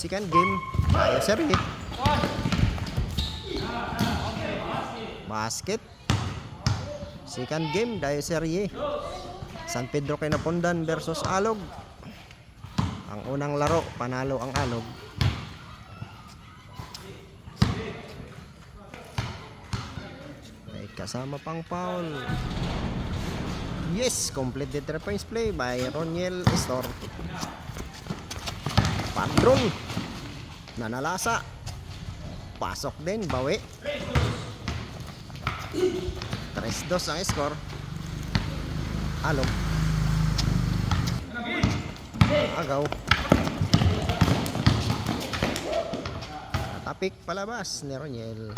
Second game. Tayo serye. Basket. Second game. Tayo serye. San Pedro Kinapundan versus Alog. Ang unang laro, panalo ang Alog. May kasama pang foul. Yes, complete the 3 points play by Roniel Estor. Padron. Nanalasa. Pasok din, bawi. 3-2 ang score. Alog. Agaw. Natapik palabas ni Roniel.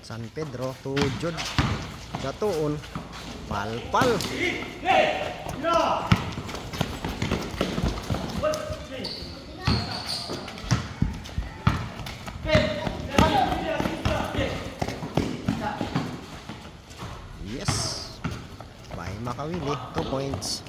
San Pedro to Jud Gatuon. Palpal. Yes. By Makawili, 2 points.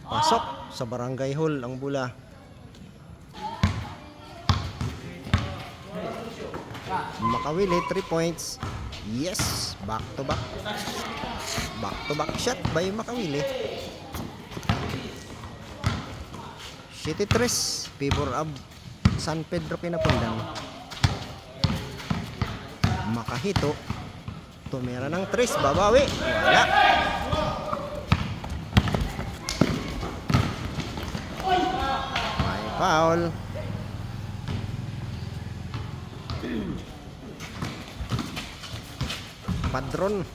Pasok sa Barangay Hall ang bola. Makawili 3 points. Yes, back to back. Back to back shot by Makawili. City 3 favor of San Pedro Kinapundan. Makahito. Tumira ng 3, babawi. Wala. May foul. Padron.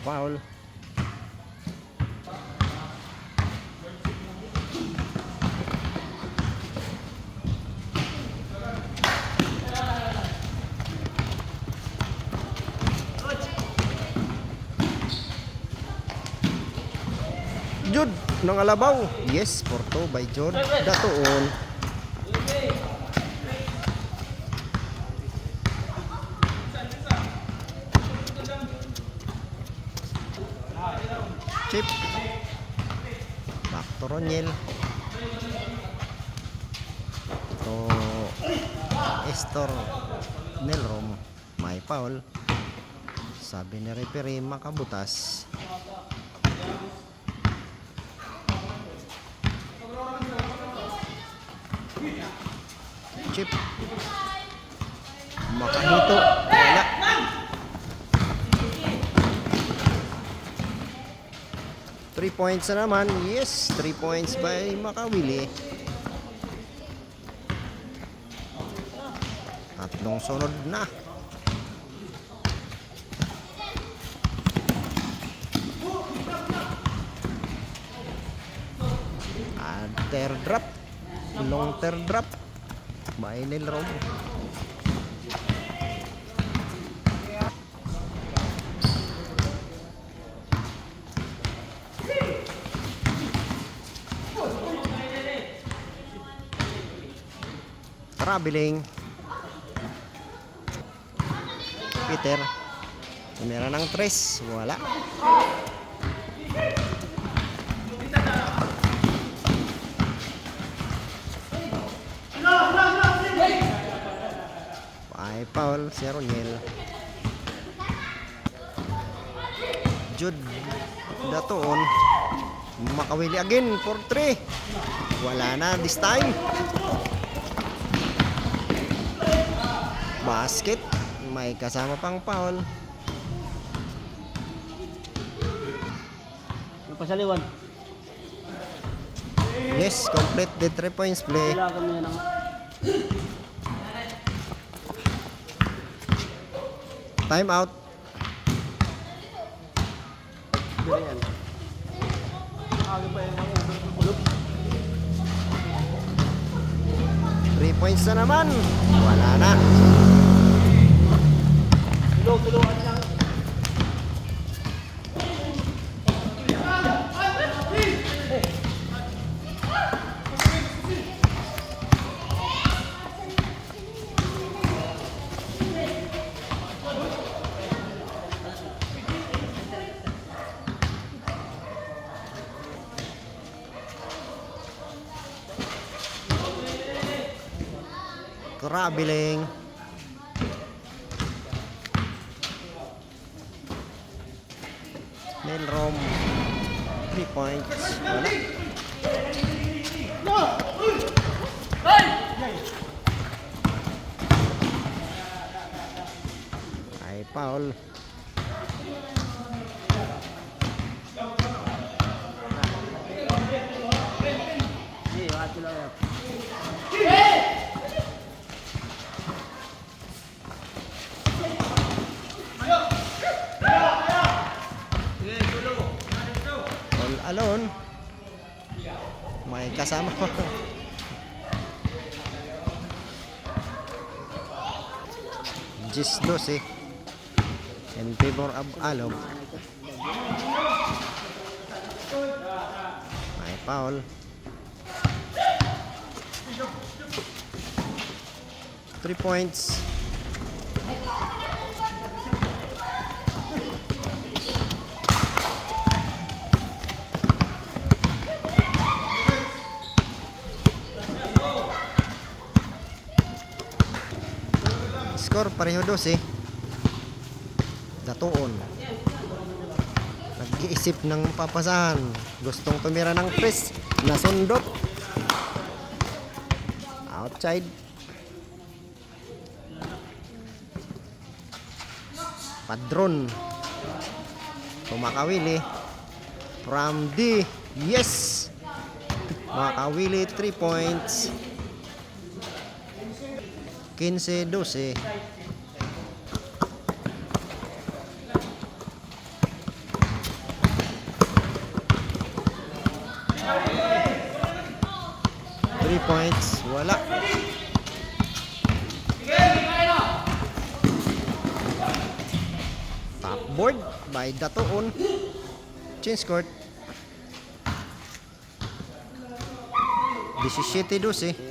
Foul. Jud ng Alabaw. Yes, Porto by Jud Gatuon. Chip. Back to Roniel. To Estor Nelrom. May foul. Sabi ni referee makabutas. Chip. Makahito. Wala. Three points na naman. Yes, 3 points by Makawili. Tatlong sunod na. Teardrop. Long teardrop by Nelrom. Traveling. Peter. Tumira ng 3. Wala. Ay foul si Roniel. Jud Gatuon. Makawili again for 3. Wala na this time. Basket. May kasama pang foul. Pasaliwan. Yes, complete the 3 points play. Wala kami yan. Time out. Ganyan. Aga pa yung ulog. 3 points na naman. Wala na. traveling. Melrom 3 points. Wala. Ay foul. Hindi, wato lang yan. All alone. May kasama pa. Just 12 in favor of Alog. May foul. Three points. Score pareho 12. Datuon. Nag-iisip ng papasahan. Gustong tumira ng press. Nasundot. Outside. Padron. Tumakawili. From D. Yes. Makawili 3 points. 15-12. Three points, wala. Top board by Datoon. Change court. 17-12.